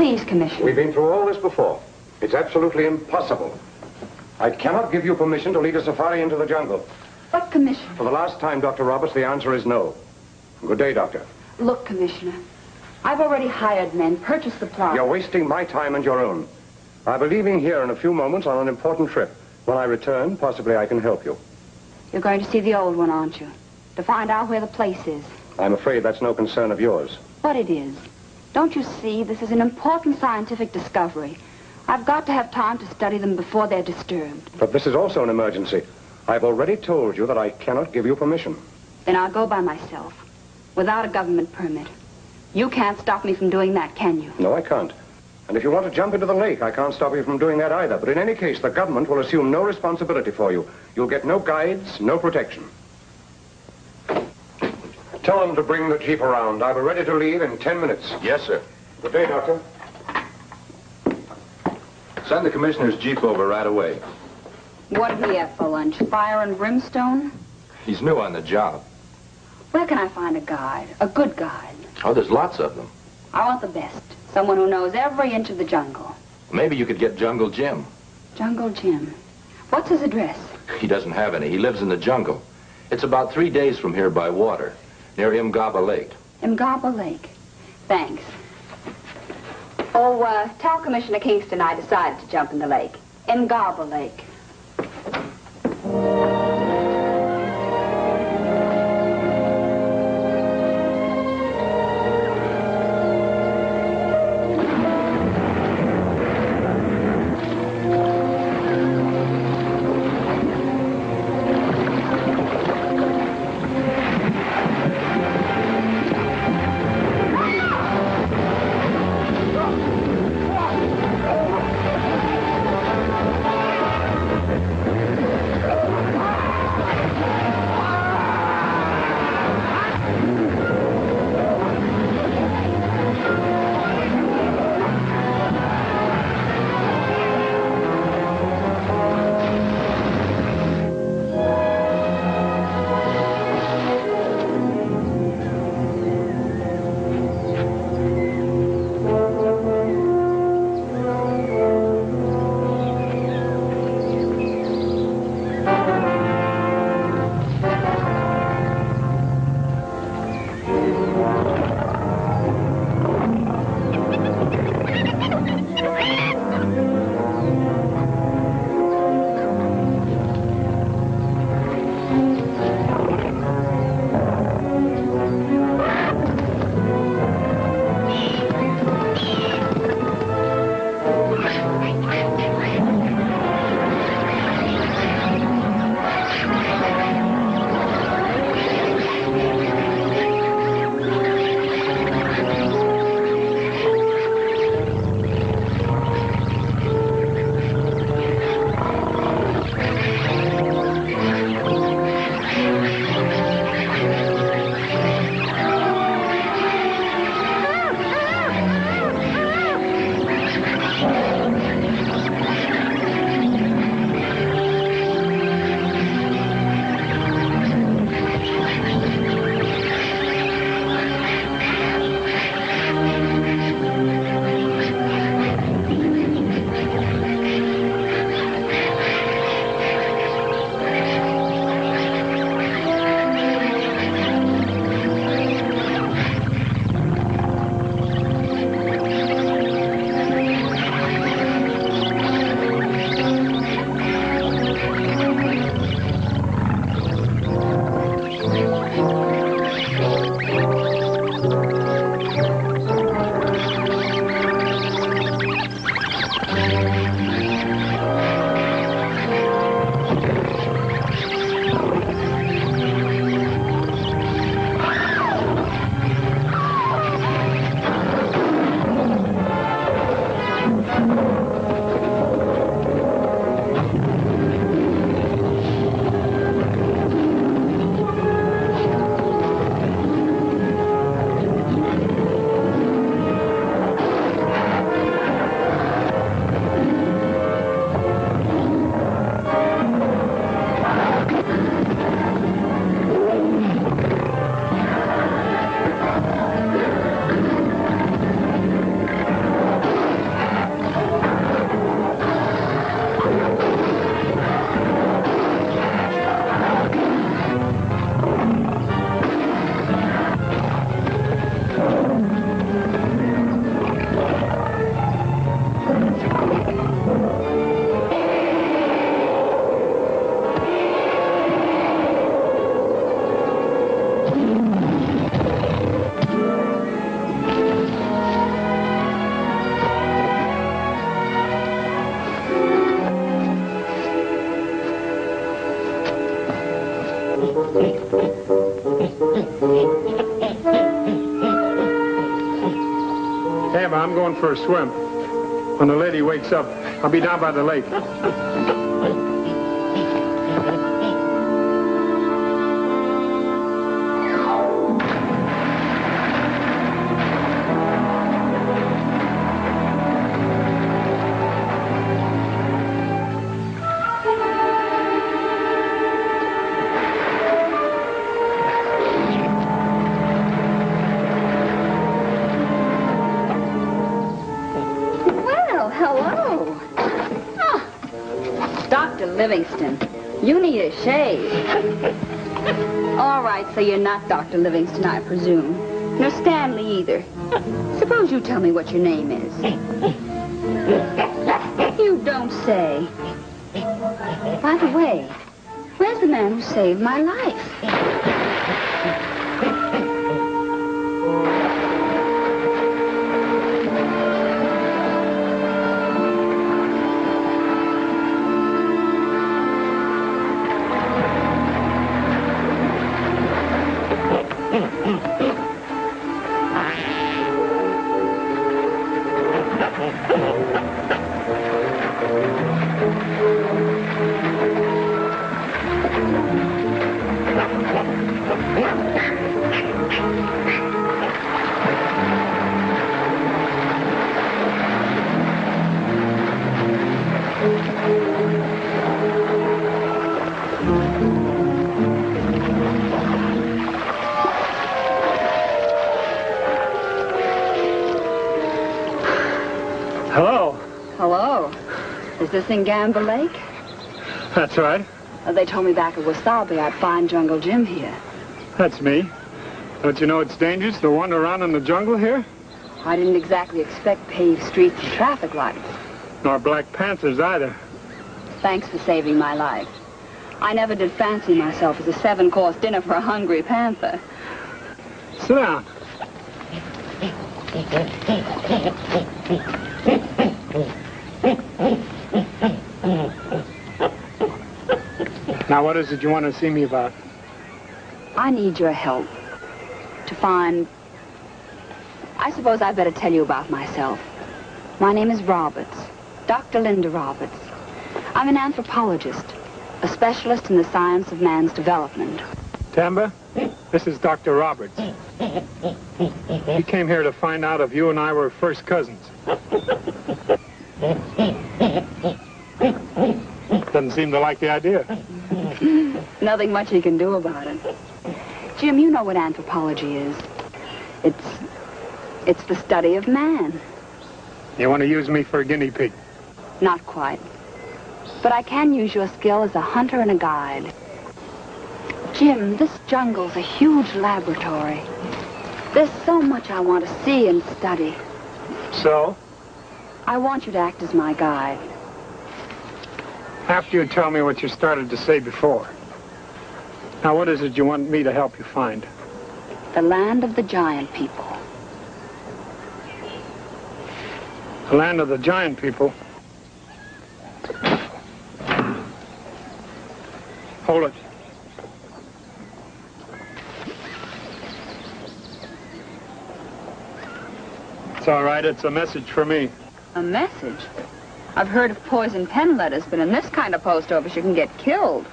Please, Commissioner. We've been through all this before. It's absolutely impossible. I cannot give you permission to lead a safari into the jungle. But, Commissioner... For the last time, Dr. Roberts, the answer is no. Good day, Doctor. Look, Commissioner, I've already hired men, purchased supplies. You're wasting my time and your own. I'll be leaving here in a few moments on an important trip. When I return, possibly I can help you. You're going to see the old one, aren't you? To find out where the place is. I'm afraid that's no concern of yours. But it is. Don't you see, this is an important scientific discovery. I've got to have time to study them before they're disturbed. But this is also an emergency. I've already told you that I cannot give you permission. Then I'll go by myself, without a government permit. You can't stop me from doing that, can you? No, I can't. And if you want to jump into the lake, I can't stop you from doing that either. But in any case, the government will assume no responsibility for you. You'll get no guides, no protection. Tell them to bring the jeep around. I'll be ready to leave in 10 minutes. Yes, sir. Good day, Doctor. Send the commissioner's jeep over right away. What do we have for lunch? Fire and brimstone? He's new on the job. Where can I find a guide? A good guide? Oh, there's lots of them. I want the best. Someone who knows every inch of the jungle. Maybe you could get Jungle Jim. Jungle Jim. What's his address? He doesn't have any. He lives in the jungle. It's about 3 days from here by water, near Imgaba Lake. Imgaba Lake. Thanks. Oh, tell Commissioner Kingston I decided to jump in the lake. Imgaba Lake. Amber, I'm going for a swim. When the lady wakes up, I'll be down by the lake. Livingston, you need a shave. All right, so you're not Dr. Livingston, I presume. Nor Stanley either. Suppose you tell me what your name is. You don't say. By the way, where's the man who saved my life? Is this in Gamble Lake? That's right. They told me back at Wasabi I'd find Jungle Jim here. That's me. Don't you know it's dangerous to wander around in the jungle here? I didn't exactly expect paved streets and traffic lights. Nor Black Panthers either. Thanks for saving my life. I never did fancy myself as a 7-course dinner for a hungry panther. Sit down. Now, what is it you want to see me about? I need your help to find... I suppose I'd better tell you about myself. My name is Roberts, Dr. Linda Roberts. I'm an anthropologist, a specialist in the science of man's development. Tamba, this is Dr. Roberts. He came here to find out if you and I were first cousins. Doesn't seem to like the idea. Nothing much he can do about it. Jim, you know what anthropology is. It's the study of man. You want to use me for a guinea pig? Not quite. But I can use your skill as a hunter and a guide. Jim, this jungle's a huge laboratory. There's so much I want to see and study. So? I want you to act as my guide. After you tell me what you started to say before. Now, what is it you want me to help you find? The land of the giant people. The land of the giant people? Hold it. It's all right. It's a message for me. A message? I've heard of poison pen letters, but in this kind of post office you can get killed.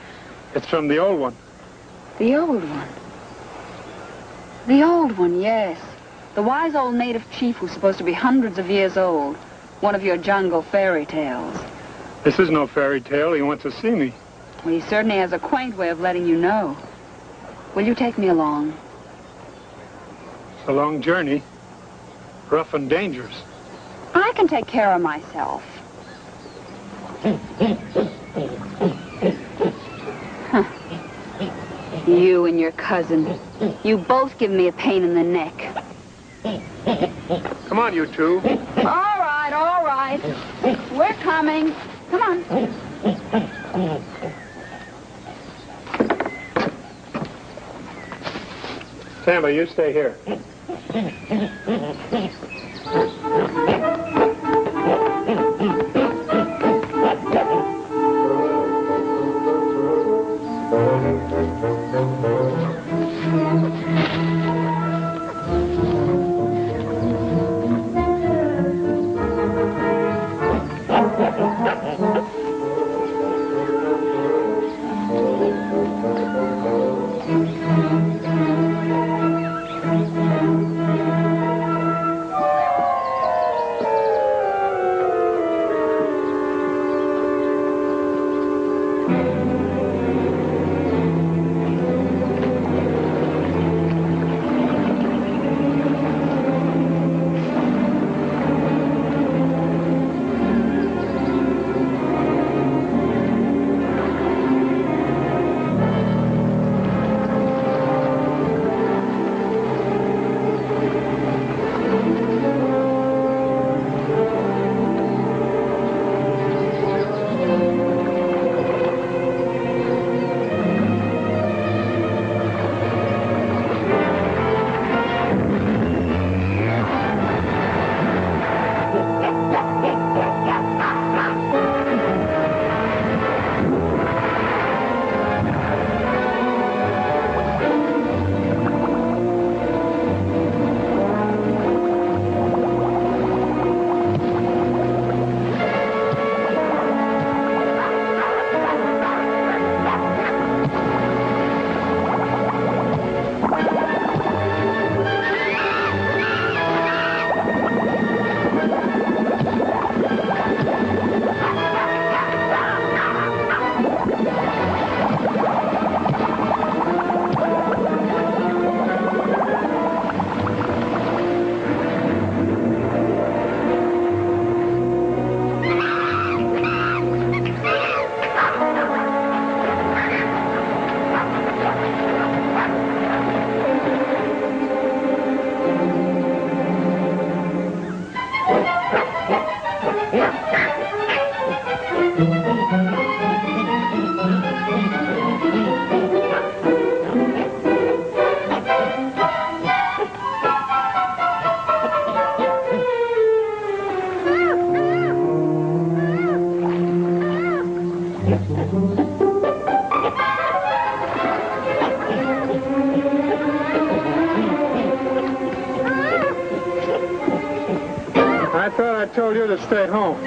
It's from the old one. The old one? The old one, yes. The wise old native chief who's supposed to be hundreds of years old. One of your jungle fairy tales. This is no fairy tale. He wants to see me. Well, he certainly has a quaint way of letting you know. Will you take me along? It's a long journey. Rough and dangerous. I can take care of myself. Huh. You and your cousin. You both give me a pain in the neck. Come on, you two. All right. We're coming. Come on. Tamba, you stay here. told you to stay home.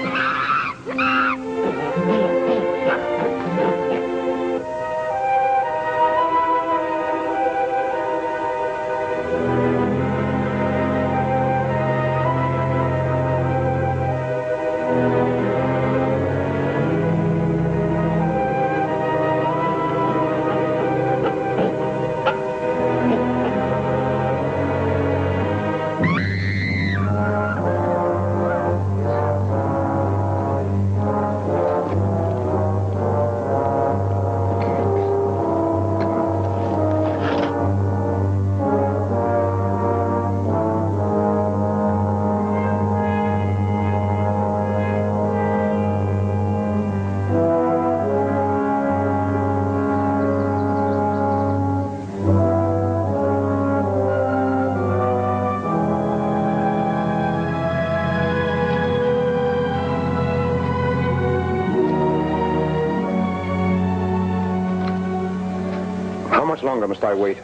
How much longer must I wait?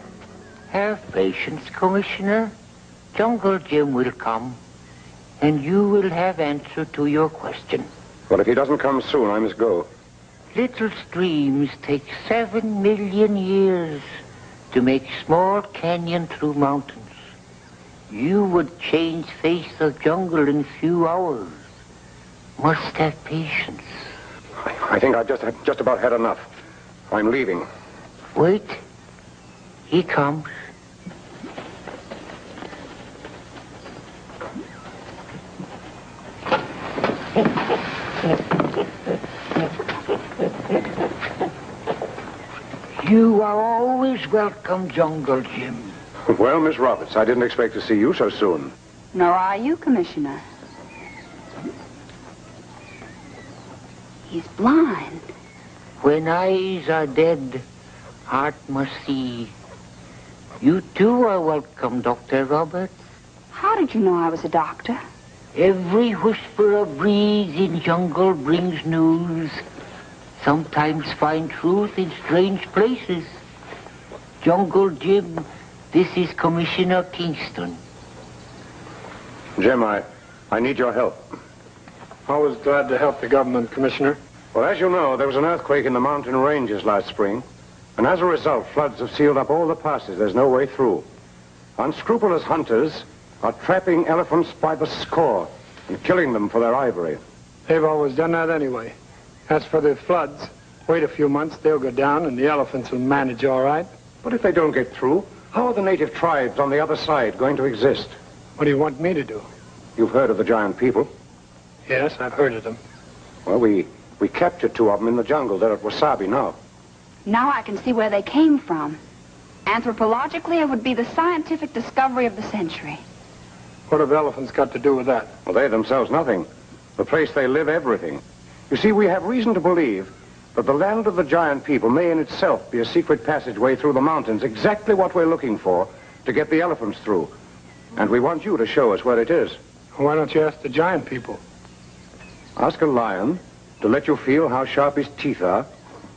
Have patience, Commissioner. Jungle Jim will come, and you will have answer to your question. Well, if he doesn't come soon, I must go. Little streams take 7 million years to make small canyon through mountains. You would change face of jungle in few hours. Must have patience. I think I've just about had enough. I'm leaving. Wait. He comes. You are always welcome, Jungle Jim. Well, Miss Roberts, I didn't expect to see you so soon. Nor are you, Commissioner. He's blind. When eyes are dead, heart must see. You too are welcome, Dr. Roberts. How did you know I was a doctor? Every whisper of breeze in jungle brings news. Sometimes find truth in strange places. Jungle Jim, this is Commissioner Kingston. Jim, I need your help. Always glad to help the government, Commissioner. Well, as you know, there was an earthquake in the mountain ranges last spring. And as a result, floods have sealed up all the passes. There's no way through. Unscrupulous hunters are trapping elephants by the score and killing them for their ivory. They've always done that anyway. As for the floods, wait a few months, they'll go down and the elephants will manage all right. But if they don't get through, how are the native tribes on the other side going to exist? What do you want me to do? You've heard of the giant people. Yes, I've heard of them. Well, we captured 2 of them in the jungle there at Wasabi now. Now I can see where they came from. Anthropologically, it would be the scientific discovery of the century. What have elephants got to do with that? Well, they themselves nothing. The place they live, everything. You see, we have reason to believe that the land of the giant people may in itself be a secret passageway through the mountains, exactly what we're looking for to get the elephants through. And we want you to show us where it is. Why don't you ask the giant people? Ask a lion to let you feel how sharp his teeth are?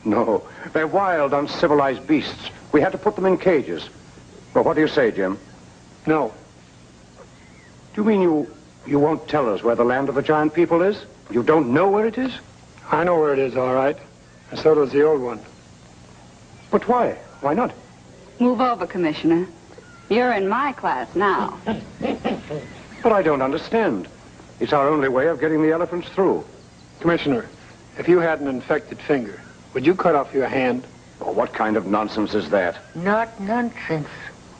No, they're wild, uncivilized beasts. We had to put them in cages. Well, what do you say, Jim? No. Do you mean you won't tell us where the land of the giant people is? You don't know where it is? I know where it is, all right. And so does the old one. But why? Why not? Move over, Commissioner. You're in my class now. But I don't understand. It's our only way of getting the elephants through. Commissioner, if you had an infected finger, would you cut off your hand? Oh, what kind of nonsense is that? Not nonsense,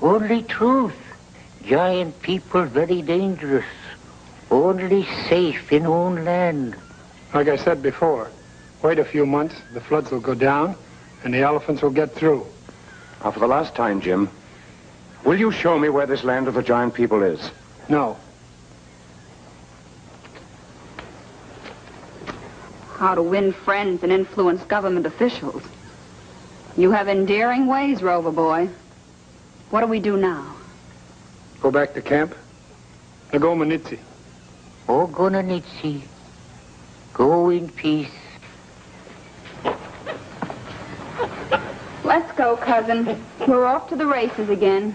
only truth. Giant people very dangerous. Only safe in own land. Like I said before, wait a few months, the floods will go down, and the elephants will get through. Now, for the last time, Jim, will you show me where this land of the giant people is? No. How to win friends and influence government officials. You have endearing ways, Rover boy. What do we do now? Go back to camp? Nagomanitsi. Ogonanitsi. Go in peace. Let's go, cousin. We're off to the races again.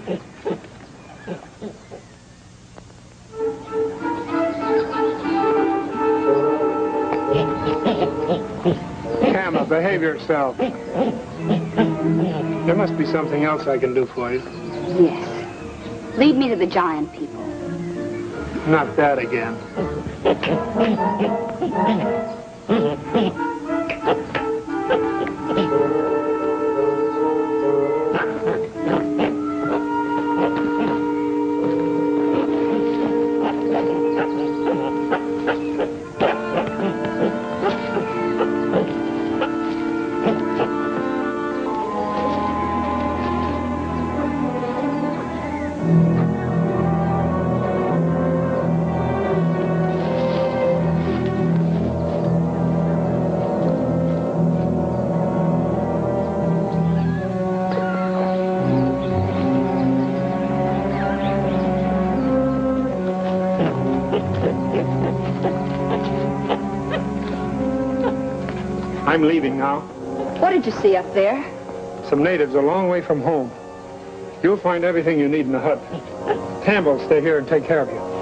Behave yourself. There must be something else I can do for you. Yes. Lead me to the giant people. Not that again. I'm leaving now. What did you see up there? Some natives a long way from home. You'll find everything you need in the hut. Tam will stay here and take care of you.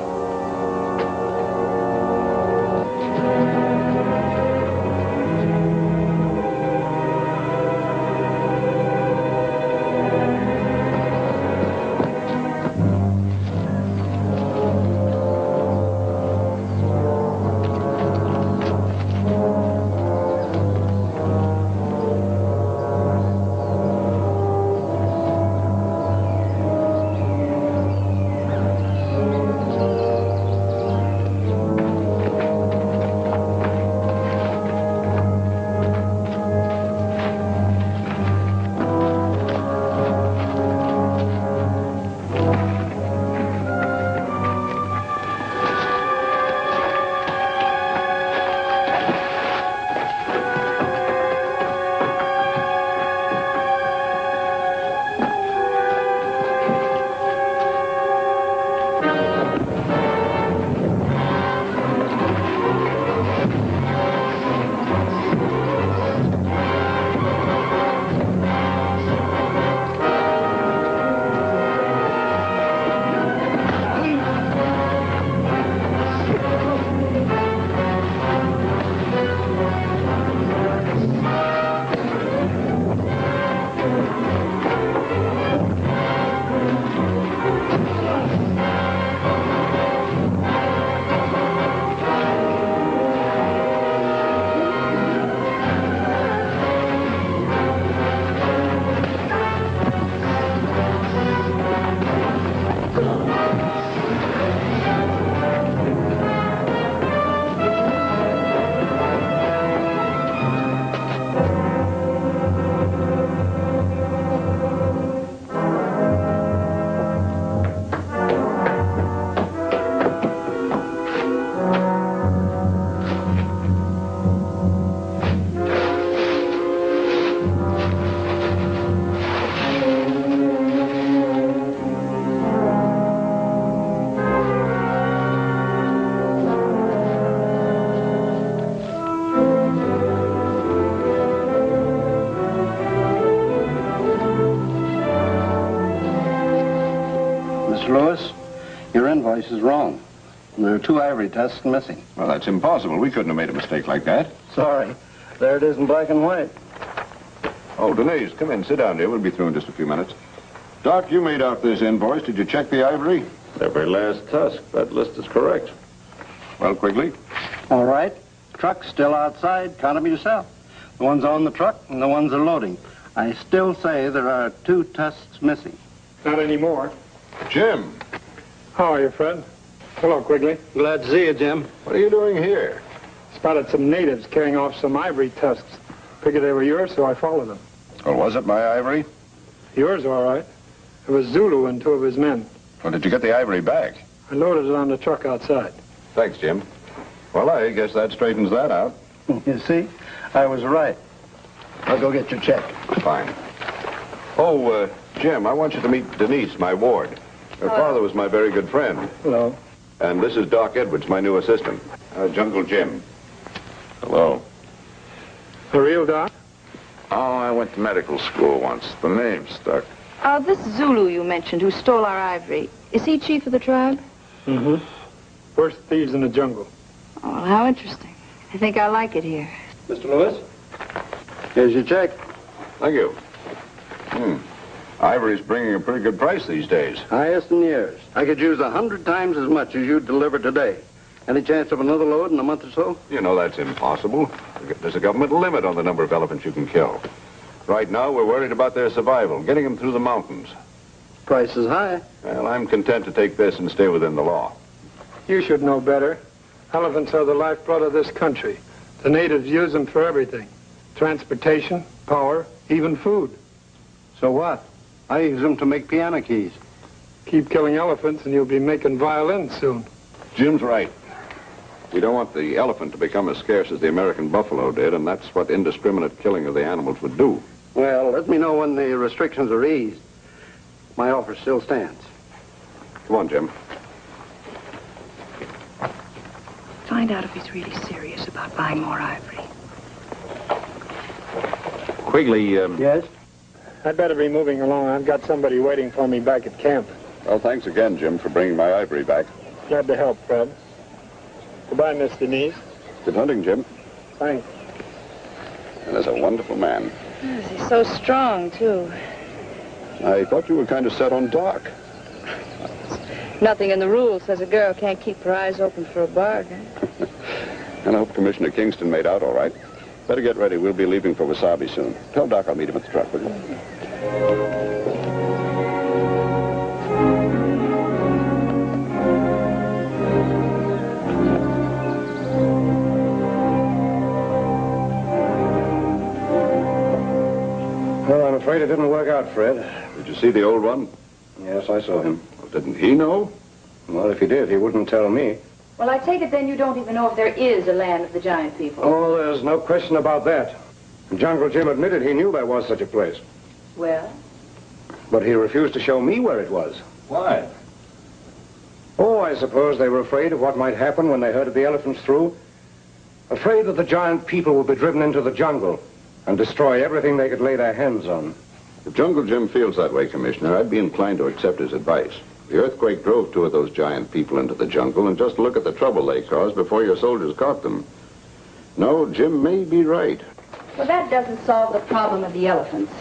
Lewis, your invoice is wrong. There are 2 ivory tusks missing. Well, that's impossible. We couldn't have made a mistake like that. Sorry. There it is in black and white. Oh, Denise, come in. Sit down, dear. We'll be through in just a few minutes. Doc, you made out this invoice. Did you check the ivory? Every last tusk. That list is correct. Well, Quigley? All right. Truck's still outside. Count them yourself. The ones on the truck and the ones are loading. I still say there are 2 tusks missing. Not anymore. Jim. How are you, Fred? Hello, Quigley. Glad to see you, Jim. What are you doing here? Spotted some natives carrying off some ivory tusks. Figured they were yours, so I followed them. Well, was it my ivory? Yours, all right. It was Zulu and 2 of his men. Well, did you get the ivory back? I loaded it on the truck outside. Thanks, Jim. Well, I guess that straightens that out. You see? I was right. I'll go get your check. Fine. Oh, Jim, I want you to meet Denise, my ward. Her father was my very good friend. Hello. And this is Doc Edwards, my new assistant. Jungle Jim. Hello. The real Doc? Oh, I went to medical school once. The name stuck. This Zulu you mentioned who stole our ivory, is he chief of the tribe? Mm-hmm. Worst thieves in the jungle. Oh, well, how interesting. I think I like it here. Mr. Lewis? Here's your check. Thank you. Ivory's bringing a pretty good price these days. Highest in years. I could use 100 times as much as you delivered today. Any chance of another load in a month or so? You know that's impossible. There's a government limit on the number of elephants you can kill. Right now, we're worried about their survival, getting them through the mountains. Price is high. Well, I'm content to take this and stay within the law. You should know better. Elephants are the lifeblood of this country. The natives use them for everything. Transportation, power, even food. So what? I use them to make piano keys. Keep killing elephants and you'll be making violins soon. Jim's right. We don't want the elephant to become as scarce as the American buffalo did, and that's what indiscriminate killing of the animals would do. Well, let me know when the restrictions are eased. My offer still stands. Come on, Jim. Find out if he's really serious about buying more ivory. Quigley, Yes? I'd better be moving along. I've got somebody waiting for me back at camp. Well, thanks again, Jim, for bringing my ivory back. Glad to help, Fred. Goodbye, Miss Denise. Good hunting, Jim. Thanks. And there's a wonderful man. Yes, he's so strong, too. I thought you were kind of set on Doc. Nothing in the rules says a girl can't keep her eyes open for a bargain. And I hope Commissioner Kingston made out all right. Better get ready. We'll be leaving for Wasabi soon. Tell Doc I'll meet him at the truck, will you? Well, I'm afraid it didn't work out, Fred. Did you see the old one? Yes, I saw him. Well, didn't he know? Well, if he did, he wouldn't tell me. Well, I take it then you don't even know if there is a land of the giant people. Oh, there's no question about that. Jungle Jim admitted he knew there was such a place. Well? But he refused to show me where it was. Why? Oh, I suppose they were afraid of what might happen when they herded the elephants through. Afraid that the giant people would be driven into the jungle and destroy everything they could lay their hands on. If Jungle Jim feels that way, Commissioner, I'd be inclined to accept his advice. The earthquake drove two of those giant people into the jungle, and just look at the trouble they caused before your soldiers caught them. No, Jim may be right. Well, that doesn't solve the problem of the elephants.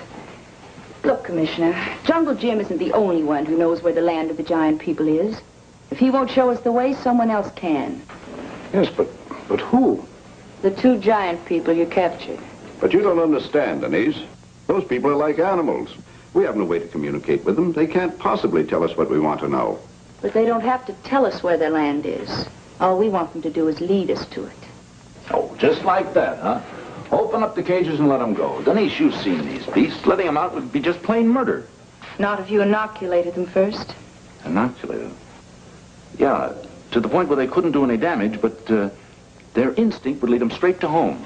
Look, Commissioner, Jungle Jim isn't the only one who knows where the land of the giant people is. If he won't show us the way, someone else can. Yes, but who? The two giant people you captured. But you don't understand, Denise. Those people are like animals. We have no way to communicate with them. They can't possibly tell us what we want to know. But they don't have to tell us where their land is. All we want them to do is lead us to it. Oh, just like that, huh? Open up the cages and let them go. Denise, you've seen these beasts. Letting them out would be just plain murder. Not if you inoculated them first. Inoculated them? Yeah, to the point where they couldn't do any damage, but their instinct would lead them straight to home.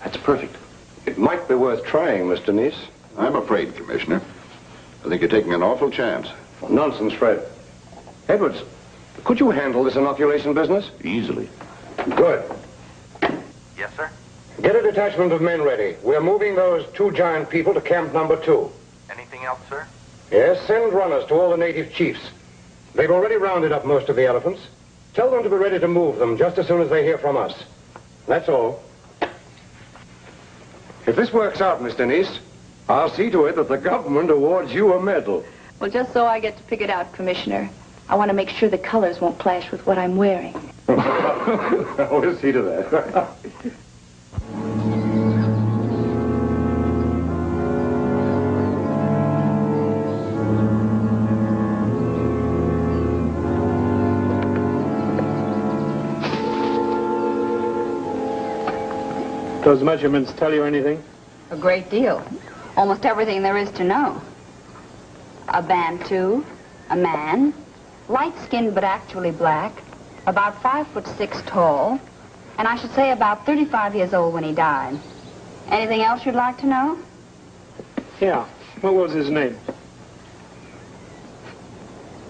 That's perfect. It might be worth trying, Miss Denise. I'm afraid, Commissioner. I think you're taking an awful chance. Nonsense, Fred. Edwards, could you handle this inoculation business? Easily. Good. Yes, sir? Get a detachment of men ready. We're moving those two giant people to camp number 2. Anything else, sir? Yes, send runners to all the native chiefs. They've already rounded up most of the elephants. Tell them to be ready to move them just as soon as they hear from us. That's all. If this works out, Miss Denise, I'll see to it that the government awards you a medal. Well, just so I get to pick it out, Commissioner, I want to make sure the colors won't clash with what I'm wearing. We'll see to that. Those measurements tell you anything? A great deal. Almost everything there is to know. A Bantu, a man, light-skinned but actually black, about 5'6" tall, and I should say about 35 years old when he died. Anything else you'd like to know? Yeah. What was his name?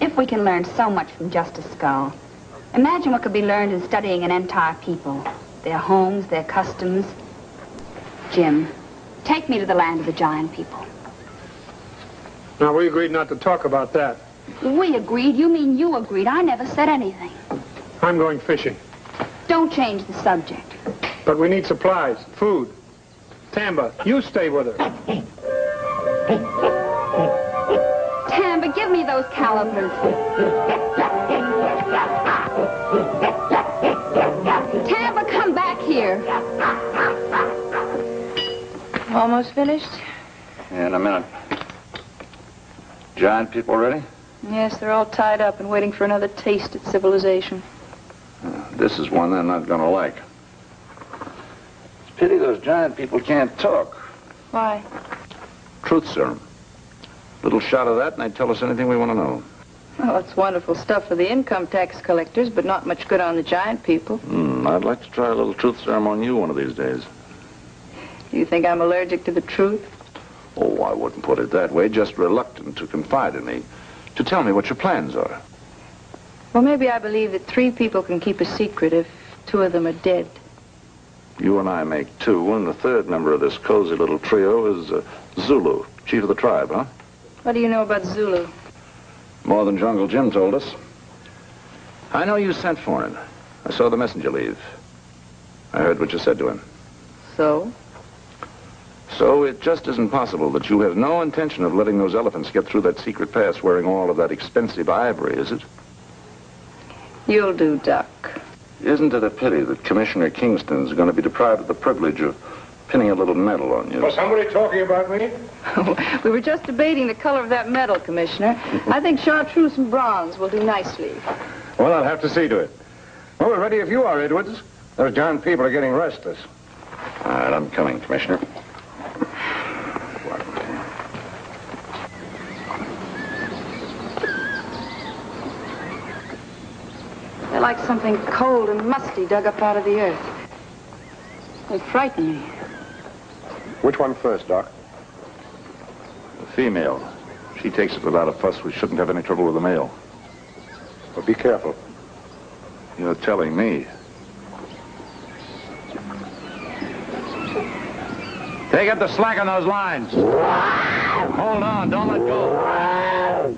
If we can learn so much from just a skull, imagine what could be learned in studying an entire people, their homes, their customs. Jim, take me to the land of the giant people. Now, we agreed not to talk about that. We agreed? You mean you agreed? I never said anything. I'm going fishing. Don't change the subject. But we need supplies, food. Tamba, you stay with her. Tamba, give me those calipers. Tamba, come back here. Almost finished? In a minute. Giant people ready? Yes, they're all tied up and waiting for another taste at civilization. This is one they're not going to like. It's a pity those giant people can't talk. Why? Truth serum. Little shot of that and they tell us anything we want to know. Well, it's wonderful stuff for the income tax collectors, but not much good on the giant people. I'd like to try a little truth serum on you one of these days. Do you think I'm allergic to the truth? Oh, I wouldn't put it that way. Just reluctant to confide in me. To tell me what your plans are. Well, maybe I believe that 3 people can keep a secret if 2 of them are dead. You and I make 2, and the 3rd member of this cozy little trio is Zulu, chief of the tribe, huh? What do you know about Zulu? More than Jungle Jim told us. I know you sent for him. I saw the messenger leave. I heard what you said to him. So? So it just isn't possible that you have no intention of letting those elephants get through that secret pass wearing all of that expensive ivory, is it? You'll do, Duck. Isn't it a pity that Commissioner Kingston's going to be deprived of the privilege of pinning a little medal on you? Was somebody talking about me? We were just debating the color of that medal, Commissioner. I think chartreuse and bronze will do nicely. Well, I'll have to see to it. Well, we're ready if you are, Edwards. Those giant people are getting restless. All right, I'm coming, Commissioner. They're like something cold and musty dug up out of the earth. They frighten me. Which one first, Doc? The female. She takes it without a fuss. We shouldn't have any trouble with the male. Well, be careful. You're telling me. Take up the slack on those lines. Hold on, don't let go.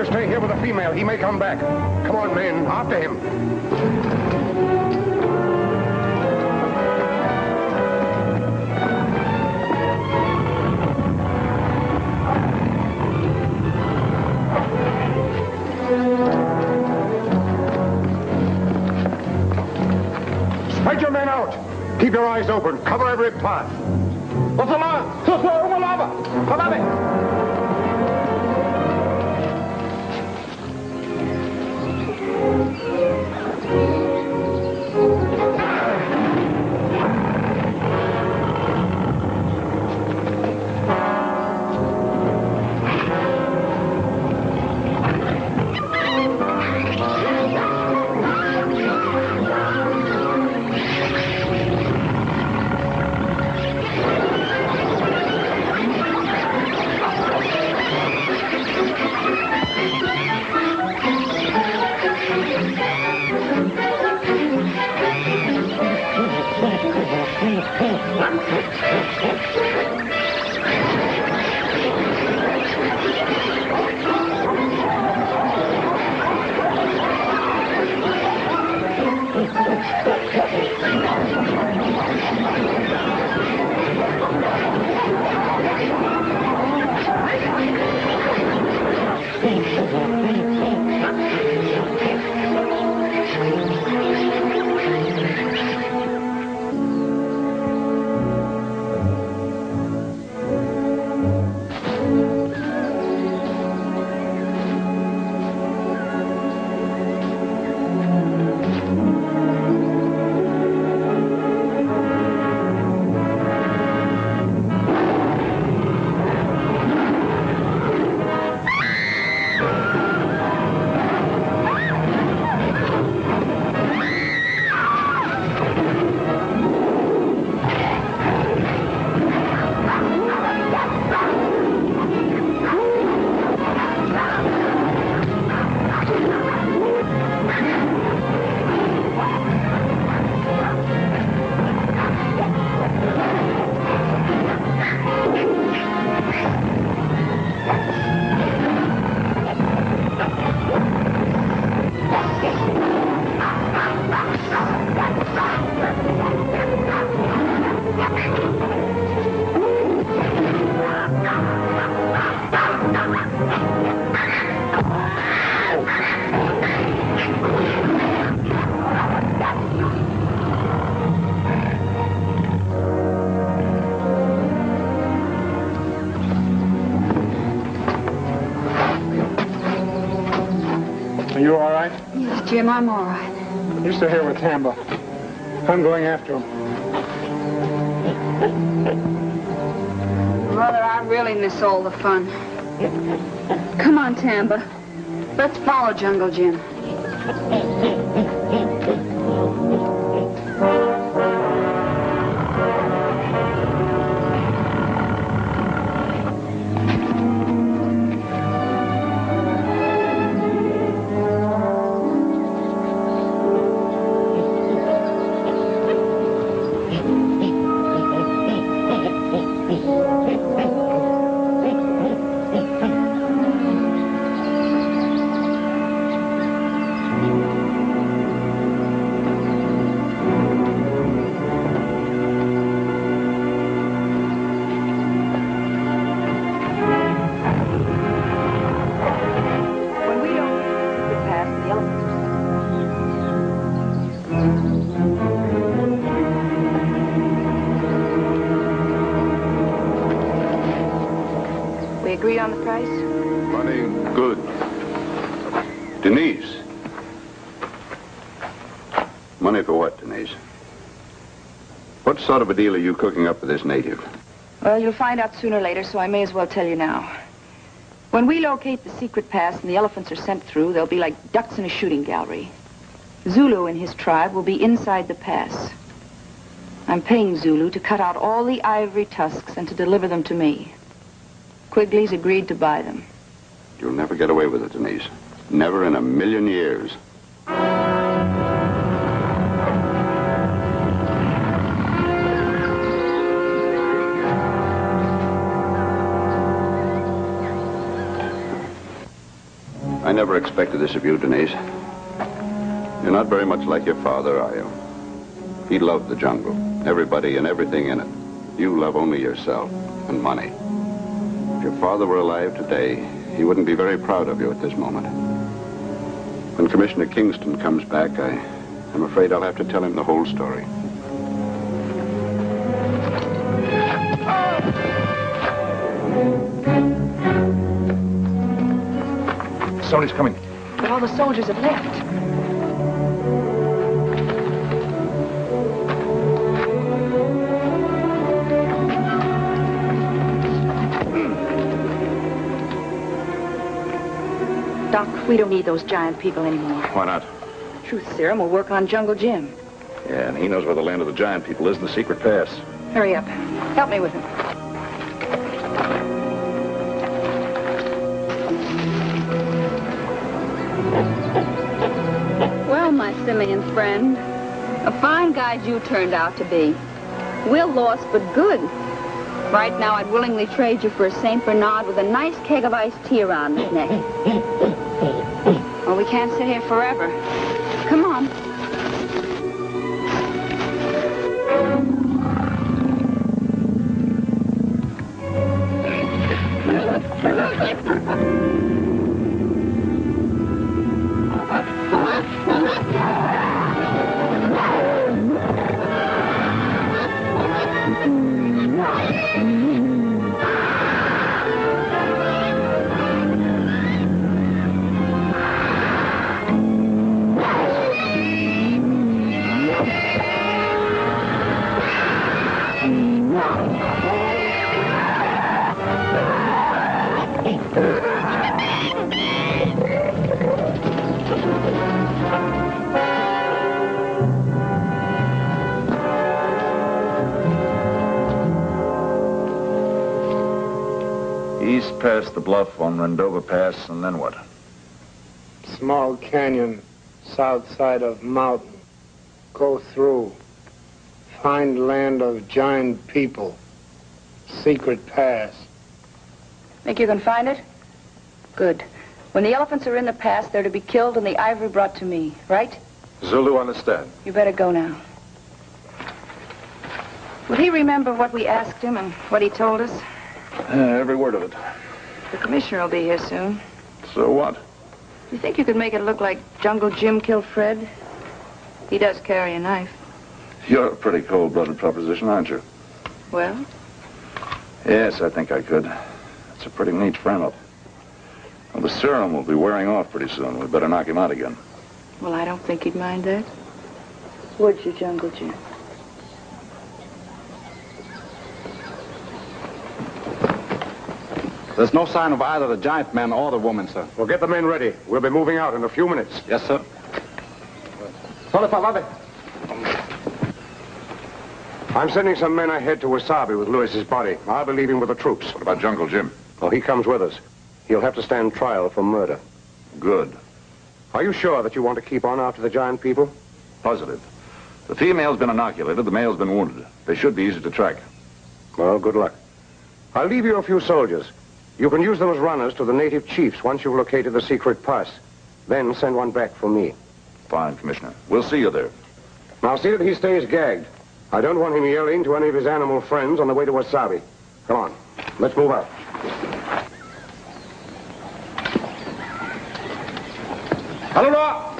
Stay here with the female. He may come back. Come on, men. After him. Spread your men out. Keep your eyes open. Cover every path. What's the line? Jim, I'm all right. You stay here with Tamba. I'm going after him. Brother, I really miss all the fun. Come on, Tamba. Let's follow Jungle Jim. Agreed on the price? Money, good. Denise. Money for what, Denise? What sort of a deal are you cooking up for this native? Well, you'll find out sooner or later, so I may as well tell you now. When we locate the secret pass and the elephants are sent through, they'll be like ducks in a shooting gallery. Zulu and his tribe will be inside the pass. I'm paying Zulu to cut out all the ivory tusks and to deliver them to me. Quigley's agreed to buy them. You'll never get away with it, Denise. Never in a million years. I never expected this of you, Denise. You're not very much like your father, are you? He loved the jungle, everybody and everything in it. You love only yourself and money. If your father were alive today, he wouldn't be very proud of you at this moment. When Commissioner Kingston comes back, I'm afraid I'll have to tell him the whole story. Somebody's coming. But all the soldiers have left. Doc, we don't need those giant people anymore. Why not? Truth Serum will work on Jungle Jim. Yeah, and he knows where the land of the giant people is in the secret pass. Hurry up. Help me with him. Well, my simian friend, a fine guide you turned out to be. We're lost but good. Right now, I'd willingly trade you for a St. Bernard with a nice keg of iced tea around his neck. Well, we can't sit here forever. Come on. East past the bluff on Rendova Pass, and then what? Small canyon, south side of mountain. Go through. Find land of giant people. Secret pass. Think you can find it? Good. When the elephants are in the pass, they're to be killed and the ivory brought to me, right? Zulu understand. You better go now. Will he remember what we asked him and what he told us? Every word of it. The commissioner will be here soon. So what? You think you could make it look like Jungle Jim killed Fred? He does carry a knife. You're a pretty cold-blooded proposition, aren't you? Well? Yes, I think I could. It's a pretty neat frame-up. Well, the serum will be wearing off pretty soon. We better knock him out again. Well, I don't think he'd mind that. Would you, Jungle Jim? There's no sign of either the giant man or the woman, sir. Well, get the men ready. We'll be moving out in a few minutes. Yes, sir. I'm sending some men ahead to Wasabi with Lewis's body. I'll be leaving with the troops. What about Jungle Jim? Oh, he comes with us. He'll have to stand trial for murder. Good. Are you sure that you want to keep on after the giant people? Positive. The female's been inoculated, the male's been wounded. They should be easy to track. Well, good luck. I'll leave you a few soldiers. You can use them as runners to the native chiefs once you've located the secret pass. Then send one back for me. Fine, Commissioner. We'll see you there. Now see that he stays gagged. I don't want him yelling to any of his animal friends on the way to Wasabi. Come on, let's move out. Hello!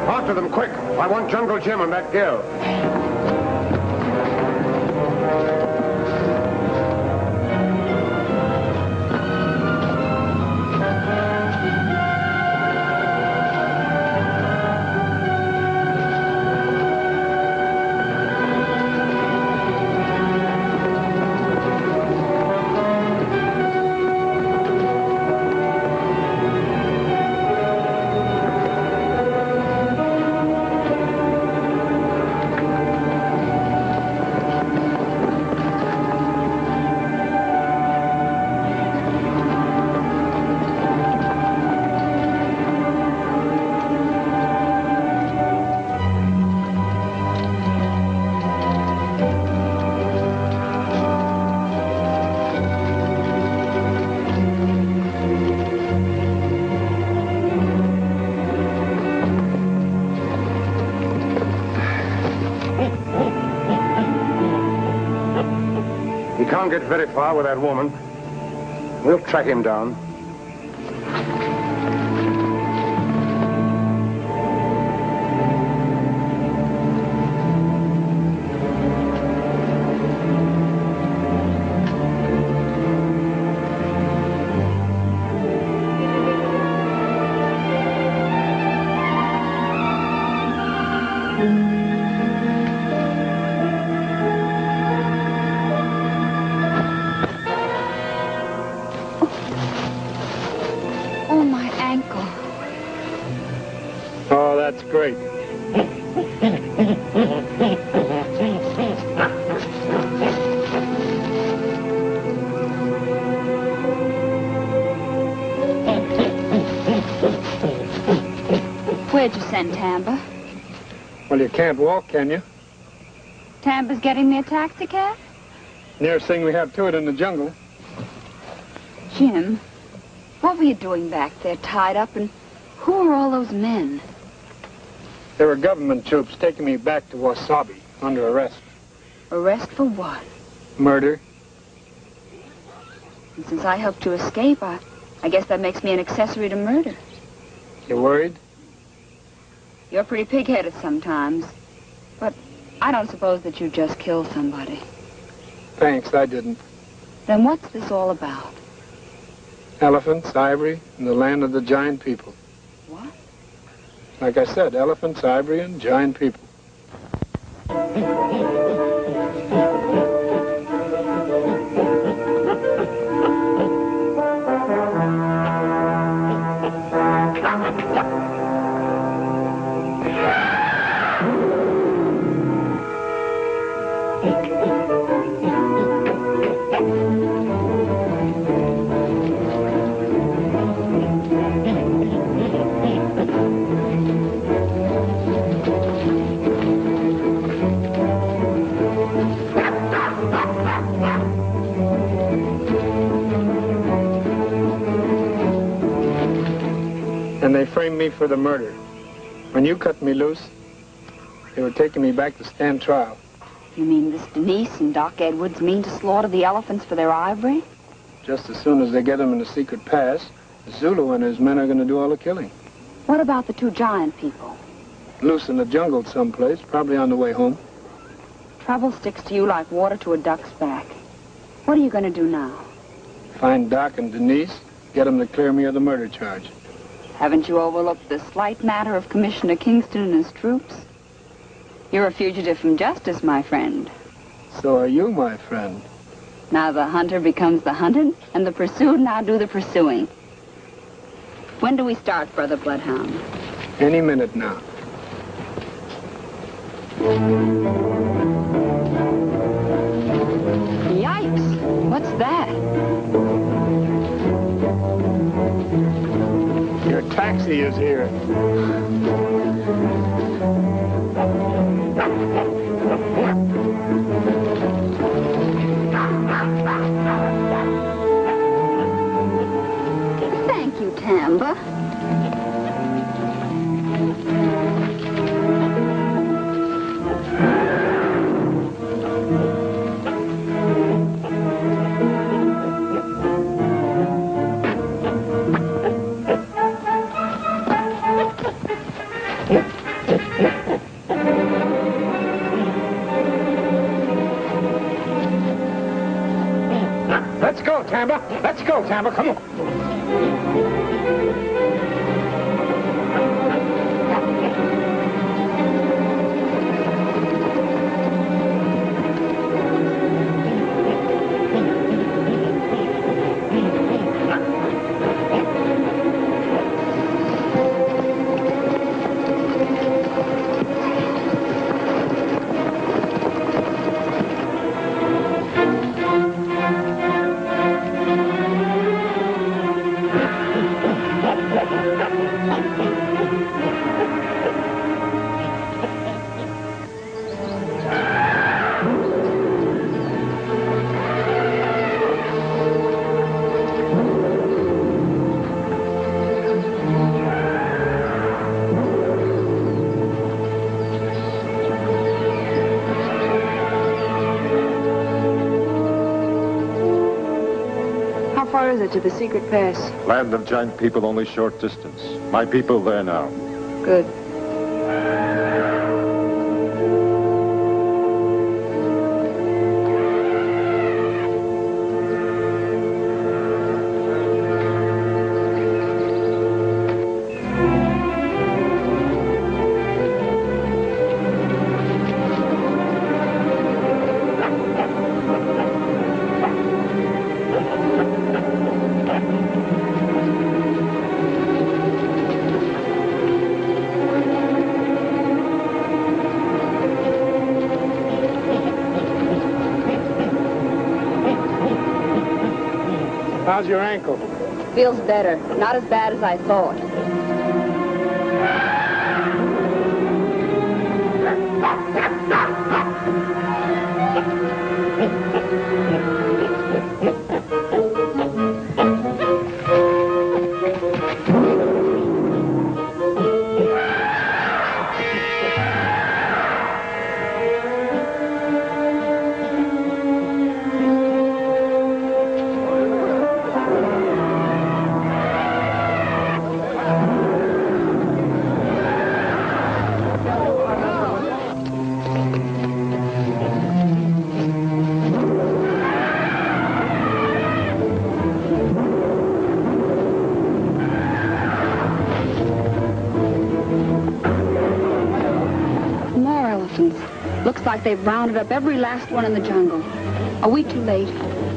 After them, quick. I want Jungle Jim and that girl. He can't get very far with that woman. We'll track him down. Oh, my ankle. Oh, that's great. Where'd you send Tamba? Well, you can't walk, can you? Tamba's getting me a taxi cab? Nearest thing we have to it in the jungle. Jim, what were you doing back there tied up, and who are all those men? There were government troops taking me back to Wasabi under arrest. Arrest for what? Murder. And since I helped you escape, I guess that makes me an accessory to murder. You worried? You're pretty pig-headed sometimes. But I don't suppose that you just killed somebody. Thanks, I didn't. Then what's this all about? Elephants, ivory, and the land of the giant people. What? Like I said, elephants, ivory, and giant people. And they framed me for the murder. When you cut me loose, they were taking me back to stand trial. You mean this Denise and Doc Edwards mean to slaughter the elephants for their ivory? Just as soon as they get them in the secret pass, Zulu and his men are going to do all the killing. What about the two giant people? Loose in the jungle someplace, probably on the way home. Trouble sticks to you like water to a duck's back. What are you going to do now? Find Doc and Denise, get them to clear me of the murder charge. Haven't you overlooked the slight matter of Commissioner Kingston and his troops? You're a fugitive from justice, my friend. So are you, my friend. Now the hunter becomes the hunted, and the pursued now do the pursuing. When do we start, Brother Bloodhound? Any minute now. Yikes! What's that? Your taxi is here. Thank you, Tamba. Let's go, Tamba. Let's go, Tamba. Come on. How far is it to the secret pass? Land of giant people, only short distance. My people there now. Good. How's your ankle? Feels better. Not as bad as I thought. Looks like they've rounded up every last one in the jungle. Are we too late?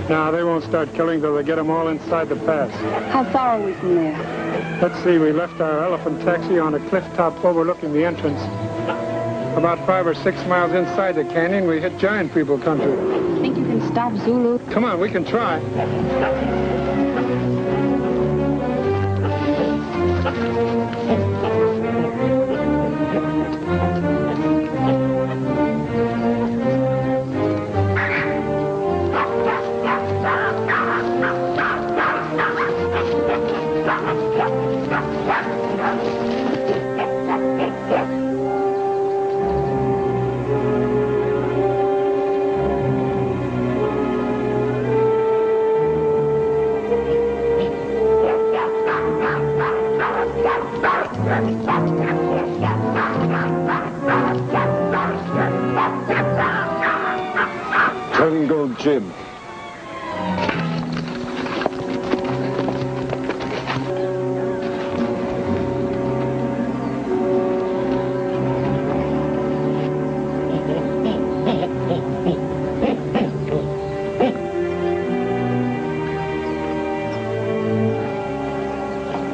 No, they won't start killing till they get them all inside the pass. How far are we from there? Let's see, we left our elephant taxi on a cliff top overlooking the entrance. About 5 or 6 miles inside the canyon, we hit giant people country. Think you can stop Zulu? Come on, we can try. Jungle Jim.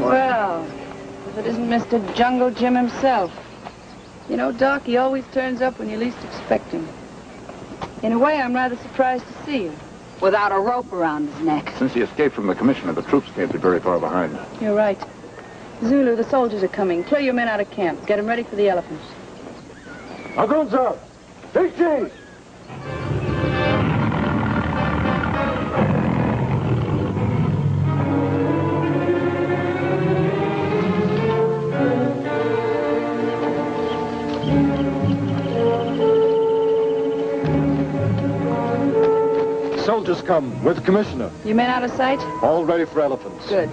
Well, if it isn't Mr. Jungle Jim himself. You know, Doc, he always turns up when you least expect him. In a way, I'm rather surprised to see you. Without a rope around his neck. Since he escaped from the commissioner, the troops can't be very far behind. You're right. Zulu, the soldiers are coming. Clear your men out of camp. Get them ready for the elephants. Agunza! Dixie! Soldiers come with the commissioner. You men out of sight? All ready for elephants. Good.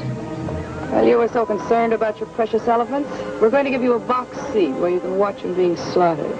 Well, you were so concerned about your precious elephants. We're going to give you a box seat where you can watch them being slaughtered.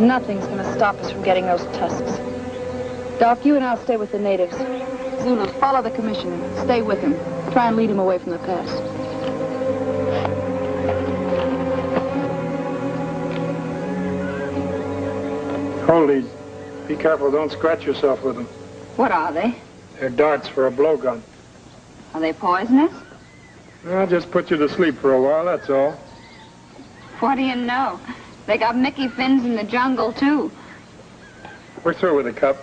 Nothing's going to stop us from getting those tusks. Doc, you and I'll stay with the natives. Zulu, follow the commissioner. Stay with him. Try and lead him away from the pass. Hold these. Be careful, don't scratch yourself with them. What are they? They're darts for a blowgun. Are they poisonous? I'll just put you to sleep for a while, that's all. What do you know? They got Mickey fins in the jungle, too. We're through with the cup.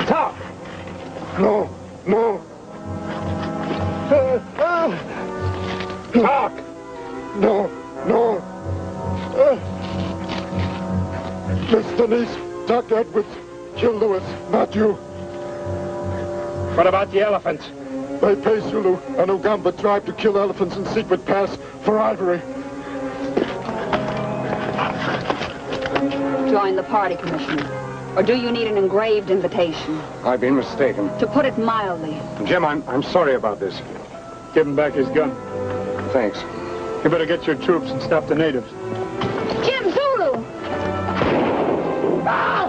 Talk! No, no. Talk! No, no. Miss Denise, Dr. Edwards, kill Lewis, not you. What about the elephants? They pay Zulu and Ugamba tribe to kill elephants in Secret Pass for ivory. Join the party, Commissioner. Or do you need an engraved invitation? I've been mistaken. To put it mildly. Jim, I'm sorry about this. Give him back his gun. Thanks. You better get your troops and stop the natives. Jim Zulu! Ah!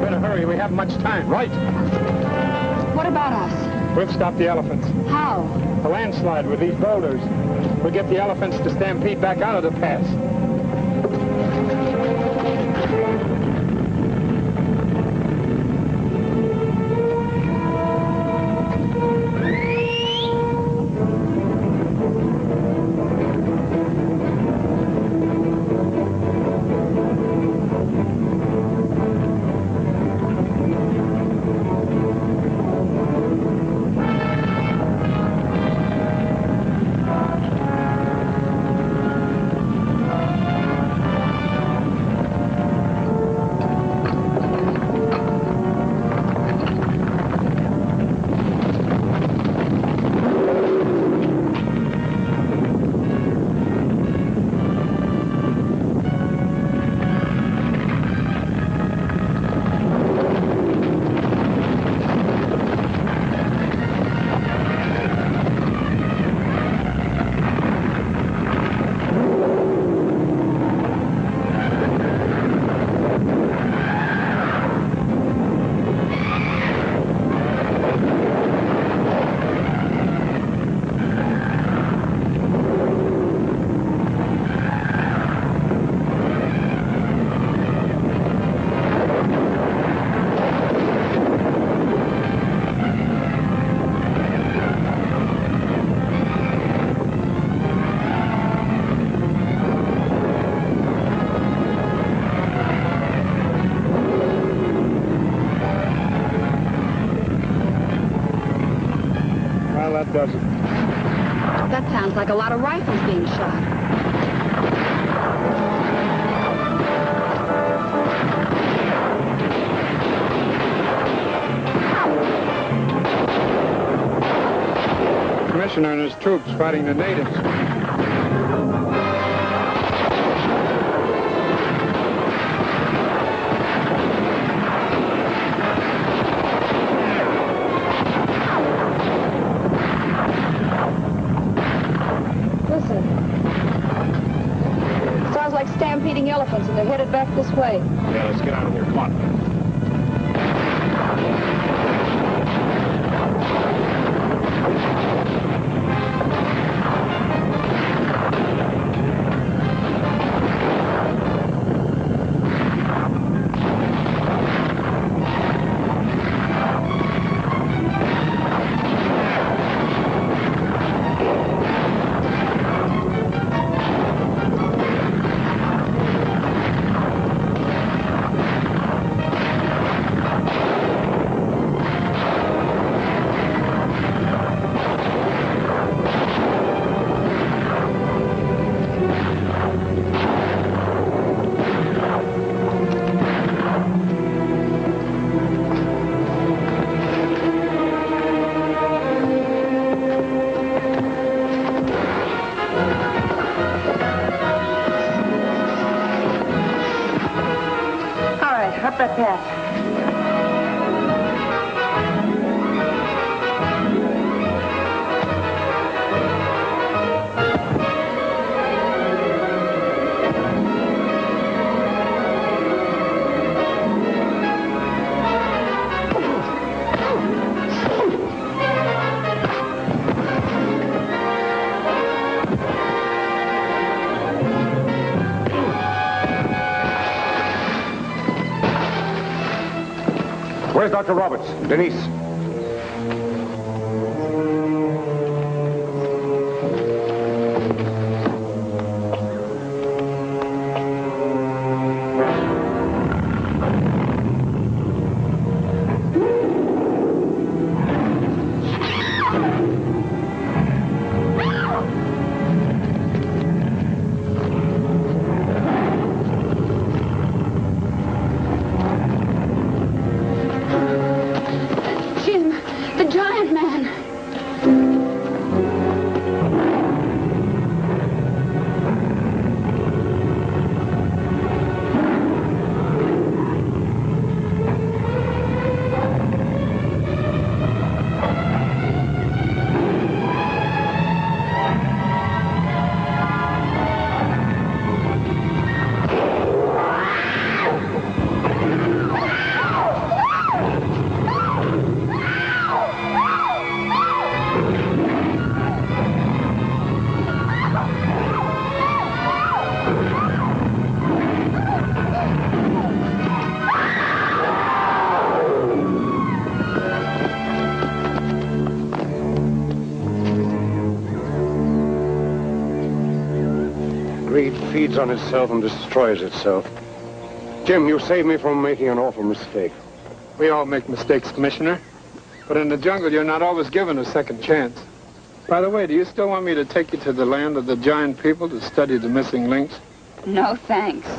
Better hurry, we haven't much time. Right. What about us? We'll stop the elephants. How? A landslide with these boulders. We'll get the elephants to stampede back out of the pass. That does it. That sounds like a lot of rifles being shot. Commissioner and his troops fighting the natives. Stampeding elephants, and they're headed back this way. Yeah, let's get out of here. Come on. that path. Where's Dr. Roberts? Denise. Jim, the giant man. Greed feeds on itself and destroys itself. Jim, you saved me from making an awful mistake. We all make mistakes, Commissioner. But in the jungle, you're not always given a second chance. By the way, do you still want me to take you to the land of the giant people to study the missing links? No, thanks.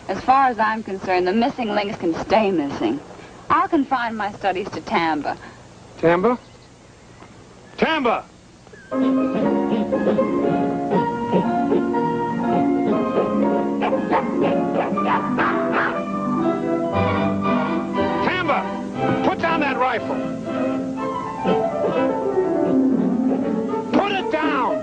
As far as I'm concerned, the missing links can stay missing. I'll confine my studies to Tamba. Tamba? Tamba! Tamba! Put down that rifle! Put it down!